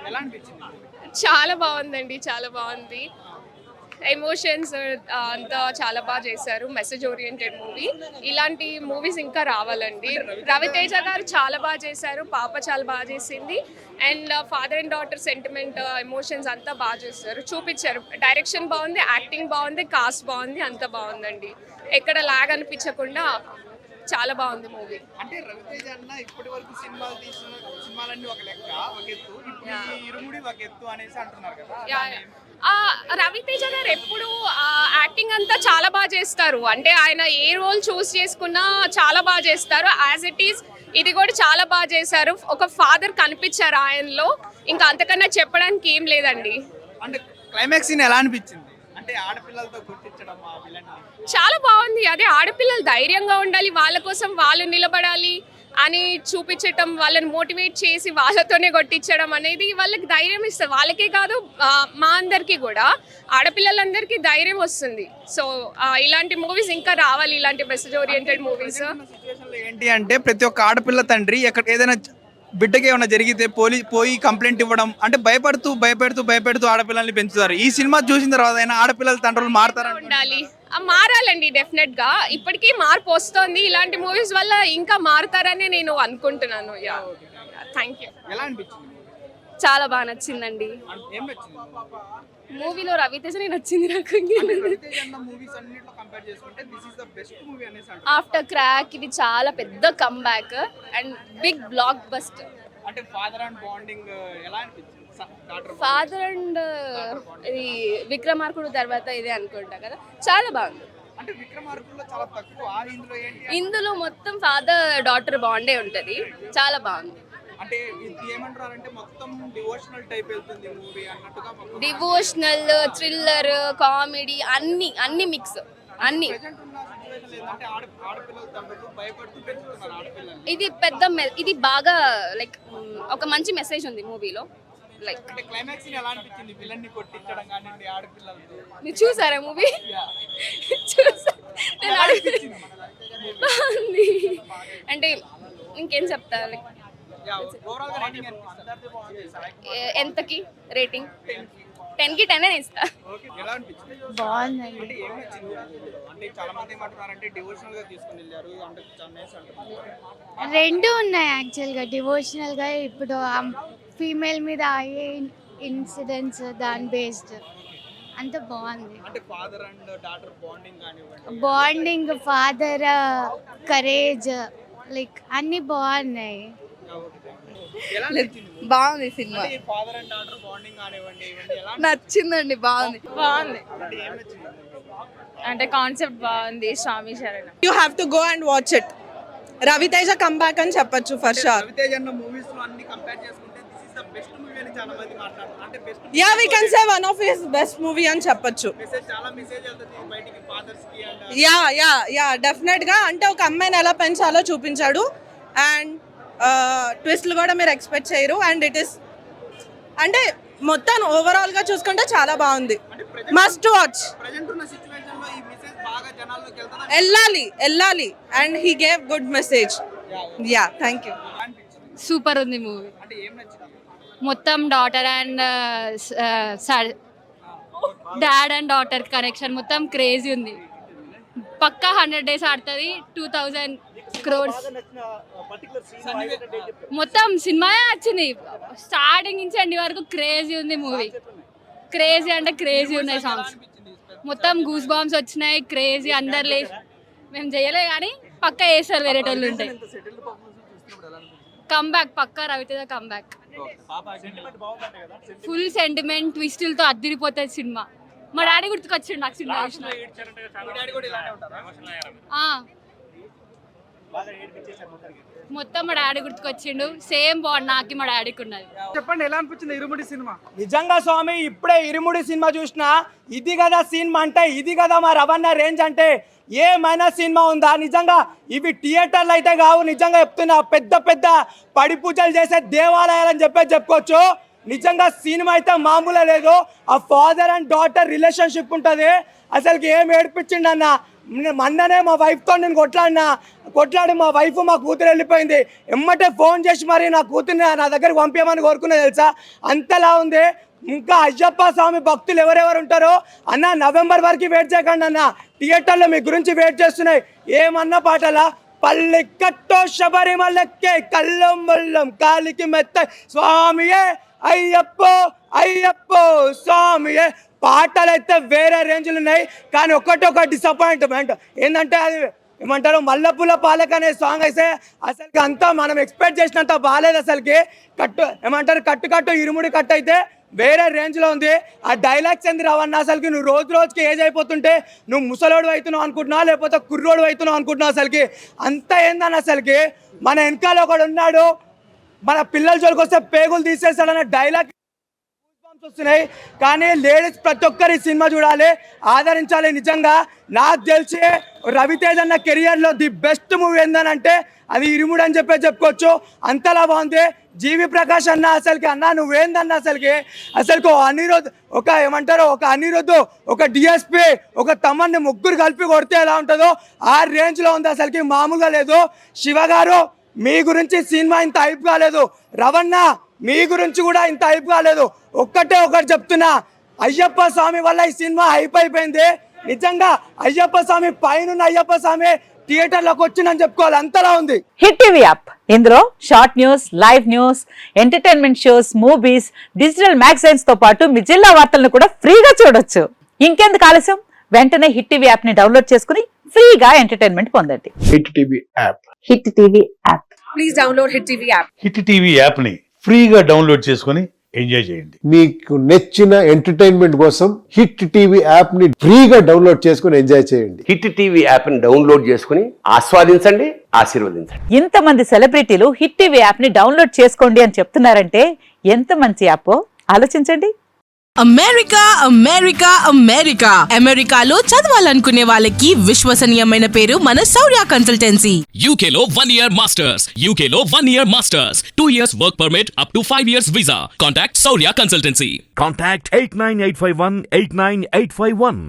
ఎలా అనిపించింది? చాలా బాగుందండి, చాలా బాగుంది. ఎమోషన్స్ అంతా చాలా బాగా చేశారు. Message oriented movie. ఇలాంటి మూవీస్ ఇంకా రావాలండి. రవితేజ గారు చాలా బాగా చేశారు, పాప చాలా బాగా చేసింది. And father and daughter sentiment, emotions అంతా బాగా చేశారు, చూపించారు. డైరెక్షన్ బాగుంది, యాక్టింగ్ బాగుంది, కాస్ట్ బాగుంది, అంతా బాగుందండి. ఎక్కడ లాగ్ అనిపించకుండా చాలా బాగుంది మూవీ. అంటే రవితేజ అన్న ఇప్పటి వరకు సినిమాలు తీసిన సినిమాలన్నీ ఒక లెక్క, ఒక ఎత్తు. ఇప్పుడు ఈ ఇరుముడి ఒక ఎత్తు అనేసి అంటున్నారు కదా. రవితేజ గారు ఎప్పుడు యాక్టింగ్ అంతా చాలా బాగా చేస్తారు. అంటే ఆయన ఏ రోల్ చూస్ చేసుకున్నా చాలా బాగా చేస్తారు. యాజ్ ఇట్ ఈస్ ఇది కూడా చాలా బాగా చేశారు. ఒక ఫాదర్ కనిపించారు ఆయనలో. ఇంకా అంతకన్నా చెప్పడానికి ఏం లేదండి. అంటే క్లైమాక్స్ సీన్ ఎలా అనిపించింది? అంటే ఆడపిల్లలతో గుర్తించడం ఆ విలన్ చాలా బాగుంది. అదే ఆడపిల్లలు ధైర్యంగా ఉండాలి, వాళ్ళ కోసం వాళ్ళు నిలబడాలి అని చూపించటం, వాళ్ళని మోటివేట్ చేసి వాళ్ళతోనే కొట్టించడం అనేది వాళ్ళకి ధైర్యం ఇస్తుంది. వాళ్ళకే కాదు, మా అందరికీ కూడా, ఆడపిల్లలందరికీ ధైర్యం వస్తుంది. సో ఇలాంటి మూవీస్ ఇంకా రావాలి, ఇలాంటి మెసేజ్ ఓరియంటెడ్ మూవీస్. సిచ్యువేషన్లో ఏంటి అంటే ప్రతి ఒక్క ఆడపిల్ల తండ్రి ఎక్కడ ఏదైనా బిడ్డకి ఏమైనా జరిగితే పోయి కంప్లైంట్ ఇవ్వడం, అంటే భయపెడుతూ ఆడపిల్లల్ని పెంచుతారు. ఈ సినిమా చూసిన తర్వాత అయినా ఆడపిల్లల తండ్రులు మారుతారని ఉండాలి. మారాలండి, డెఫినెట్ గా. ఇప్పటికీ మార్పు వస్తుంది. ఇలాంటి మూవీస్ వల్ల ఇంకా మారుతారని నేను అనుకుంటున్నాను. Thank you. ఎలా అనిపించింది? చాలా బాగా నచ్చిందండి. ఏం నచ్చింది? మూవీలో రవితేజనే నచ్చింది నాకు. రవితేజ అన్న మూవీస్ అన్నిటిలో కంపేర్ చేసుకుంటే this is the best movie అనేసి అంటారు. ఆఫ్టర్ క్రాక్ ఇది చాలా పెద్ద comeback and big blockbuster. అంటే ఫాదర్ అండ్ బాండింగ్ ఎలా అనిపించింది? ఫాదర్ అండ్ ఇది విక్రమార్కుడు తర్వాత ఇదే అనుకుంటా కదా, చాలా బాగుంది. అంటే విక్రమార్కుడులో చాలా తక్కువ, ఇందులో ఏంటి? ఇందులో మొత్తం ఫాదర్ డాటర్ బాండే ఉంటది, చాలా బాగుంది. అంటే ఇది ఏమంటారంటే మొత్తం డివోషనల్ టైప్ వెళ్తుంది మూవీ అన్నట్టుగా. డివోషనల్, థ్రిల్లర్, కామెడీ అన్ని మిక్స్ అన్ని. ప్రెజెంట్ ఉన్న సిచువేషన్ ఏంటంటే ఆడపిల్లల తండ్రులు భయపడుతూ పెంచుతున్నారు ఆడపిల్లల్ని. ఇది పెద్ద ఇది బాగా లైక్ ఒక మంచి మెసేజ్ ఉంది మూవీలో. లైక్ అంటే క్లైమాక్స్ ఎలా అనిపించింది? విలన్ ని కొట్టించడం కానీ ఆడపిల్లలతో. మీరు చూసారా మూవీ? బాగుంది. అంటే ఇంకేం చెప్తా, లైక్ ఎంతకి రేటింగ్? 10కి 10 ఇస్తా. బాగుందండి. రెండు ఉన్నాయి యాక్చువల్గా. డివోషనల్గా ఇప్పుడు ఫీమేల్ మీద అయ్యే ఇన్సిడెంట్స్ దాని బేస్డ్ అంత బాగుంది. బాండింగ్, ఫాదర్ కరేజ్, లైక్ అన్ని బాగున్నాయి. బాగుంది సినిమా, నచ్చిందండి. బాగుంది. అంటే కాన్సెప్ట్ బాగుంది. స్వామి శరణం. You have to go and watch it. Ravi Teja comeback అని చెప్పొచ్చు for sure. Yeah, we can say one of his best movie అని చెప్పొచ్చు. యా డెఫినెట్ గా. అంటే ఒక అమ్మాయిని ఎలా పెంచాలో చూపించాడు. అండ్ ట్విస్ట్లు కూడా మీరు ఎక్స్పెక్ట్ చేయరు. అండ్ ఇట్ ఇస్ అంటే మొత్తం ఓవరాల్ గా చూసుకుంటే చాలా బాగుంది. Must watch. వెళ్ళాలి. And he gave good message. Yeah, thank you. Super ఉంది మూవీ. మొత్తం daughter and dad and daughter connection మొత్తం క్రేజీ ఉంది. పక్కా 100 days ఆడుతుంది. 2000 crores మొత్తం సినిమా వచ్చింది. స్టార్టింగ్ నుంచి ఎండ్ వరకు క్రేజీ ఉంది మూవీ. క్రేజీ అంటే క్రేజీ ఉన్నాయి సాంగ్స్. మొత్తం గూస్ బాంబ్స్ వచ్చినాయి. క్రేజీ. అందరు లేచి మేము చేయలే కానీ పక్కా వేస్తారు, వేరే వాళ్ళు ఉంటాయి. కంబ్యాక్ పక్కా Raviteja comeback. Full sentiment ట్విస్టులతో అద్దిరిపోతుంది cinema. మా డాడీ గుర్తుకొచ్చిండు నాకు సినిమా చూసిన. మొత్తం మా డాడీ గుర్తుకొచ్చిండు. సేమ్ బాండ్ నాకు మా డాడీకి ఉన్నది. చెప్పండి, ఎలా అనిపించింది ఇరుముడి సినిమా? నిజంగా స్వామి, ఇప్పుడే ఇరుముడి సినిమా చూసినా. ఇది కదా సినిమా అంటే, ఇది కదా మా రవణ రేంజ్ అంటే. ఏమైనా సినిమా ఉందా? నిజంగా ఇవి థియేటర్లు అయితే కావు. నిజంగా చెప్తున్నా, పెద్ద పెద్ద పడి పూజలు చేసే దేవాలయాలు అని చెప్పుకోవచ్చు. నిజంగా సినిమా అయితే మామూలు లేదు. ఆ ఫాదర్ అండ్ డాటర్ రిలేషన్షిప్ ఉంటుంది. అసలుకి ఏం ఏడిపించిండు అన్న. మొన్ననే మా వైఫ్తో నేను కొట్లాడి మా వైఫ్ మా కూతురు వెళ్ళిపోయింది. ఎమ్మటే ఫోన్ చేసి మరి నా కూతుర్ని నా దగ్గరికి పంపించమని కోరుకున్నా తెలుసా. అంతలా ఉంది. ఇంకా అయ్యప్ప స్వామి భక్తులు ఎవరెవరు ఉంటారో అన్న నవంబర్ వరకు వెయిట్ చేయకండి అన్న. థియేటర్లో మీ గురించి వెయిట్ చేస్తున్నాయి. ఏమన్నా పాటలా పల్లి కట్టో శబరిమలకే కల్లం వల్లం కాలికి మెత్త స్వామియే అయ్యప్పో అయ్యప్పో స్వామియే. పాటలు అయితే వేరే రేంజ్లు ఉన్నాయి. కానీ ఒకటొక డిసప్పాయింట్మెంట్ ఏంటంటే అది ఏమంటారు మల్లెపూల పాలక అనే సాంగ్ అయితే అసలుకి అంతా మనం ఎక్స్పెక్ట్ చేసినంత బాగాలేదు. అసలుకి కట్టు ఇరుముడి కట్టు అయితే వేరే రేంజ్లో ఉంది. ఆ డైలాగ్స్ ఏంది రావన్నా అసలుకి నువ్వు రోజుకి ఏజ్ అయిపోతుంటే నువ్వు ముసలోడు అవుతున్నావు అనుకుంటున్నావు లేకపోతే కుర్రోడు అవుతున్నావు అనుకుంటున్నావు. అసలుకి అంత ఏందని అసలుకి మన వెనకాల ఒకడు ఉన్నాడు మన పిల్లల జోలికి వస్తే పేగులు తీసేస్తాడన్న డైలాగ్ వస్తున్నాయి. కానీ లేడీస్ ప్రతి ఒక్కరి సినిమా చూడాలి, ఆదరించాలి. నిజంగా నాకు తెలిసి రవితేజ్ అన్న కెరియర్లో ది బెస్ట్ మూవీ ఏందనంటే అది ఇరుముడు అని చెప్పుకోవచ్చు. అంతలా బాగుంది. జీవి ప్రకాష్ అన్న అసలుకి అన్న నువ్వేందన్న అసలుకి ఒక అనిరుద్ధ్ ఒక డిఎస్పి ఒక తమన్ని ముగ్గురు కలిపి కొడితే ఎలా ఉంటుందో ఆ రేంజ్లో ఉంది. అసలుకి మామూలుగా లేదు. శివ గారు మీ గురించి సినిమా ఇంత హైప్ కాలేదు. రవణ మీ గురించి కూడా ఇంత హైప్ కాలేదు. ఒకటి చెప్తున్నా, అయ్యప్ప స్వామి వల్ల ఈ సినిమా హైప్ అయిపోయింది. నిజంగా అయ్యప్ప స్వామి పైన అయ్యప్ప స్వామి థియేటర్లోకి వచ్చిందని చెప్పుకోవాలి. అంతలా ఉంది. హిట్ టీవీ యాప్ ఇందులో short news, live news, entertainment shows, movies, digital magazines తో పాటు మీ జిల్లా వార్తలను కూడా ఫ్రీగా చూడొచ్చు. ఇంకెందుకు ఆలస్యం, వెంటనే హిట్ టీవీ యాప్ ని డౌన్లోడ్ చేసుకుని ఫ్రీగా ఎంటర్టైన్మెంట్ పొందండి. Hit TV app. Hit TV app. Please download hit TV app. Hit TV app ని ఫ్రీగా డౌన్లోడ్ చేసుకుని ఎంజాయ్ చేయండి. మీకు నచ్చిన ఎంటర్టైన్మెంట్ కోసం హిట్ టీవీ యాప్ ని ఫ్రీగా డౌన్లోడ్ చేసుకుని ఎంజాయ్ చేయండి. హిట్ టీవీ యాప్ ని డౌన్లోడ్ చేసుకుని ఆస్వాదించండి, ఆశీర్వదించండి. ఇంతమంది సెలబ్రిటీలు హిట్ టీవీ యాప్ ని డౌన్లోడ్ చేసుకోండి అని చెప్తున్నారంటే ఎంత మంచి యాప్ ఆలోచించండి. అమెరికాలో చదవాలనుకునే వాళ్ళకి విశ్వసనీయమైన పేరు మన శౌర్య కన్సల్టెన్సీ. UK లో 1 year masters, UK లో 1 year masters, 2 years work permit up to 5 years visa. Contact Saurya Consultancy. Contact 89851 89851.